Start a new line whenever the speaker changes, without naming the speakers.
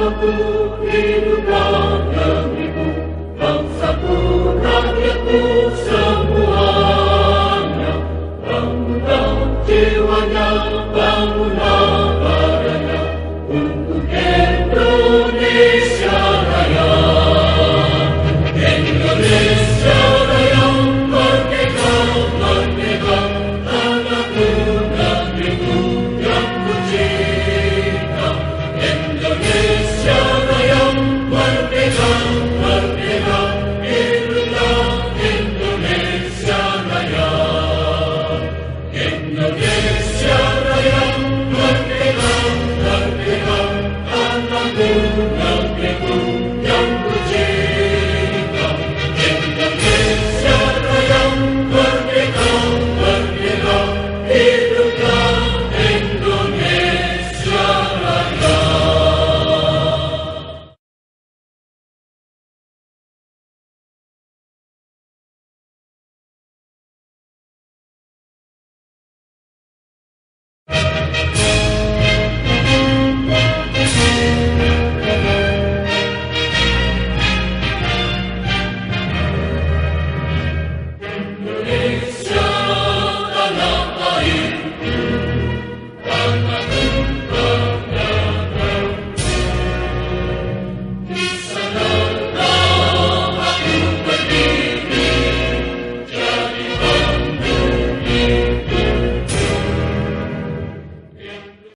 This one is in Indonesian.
Bangsaku, hiduplah negeriku, bangsaku, rakyatku semuanya. Bangunlah jiwanya, bangunlah badannya, untuk Indonesia Raya. Indonesia Raya, merdeka, merdeka, tanahku, negeriku yang kucinta. Indonesia Raya, merdeka, merdeka, hiduplah Indonesia Raya. Indonesia Raya, merdeka, merdeka, tanahku,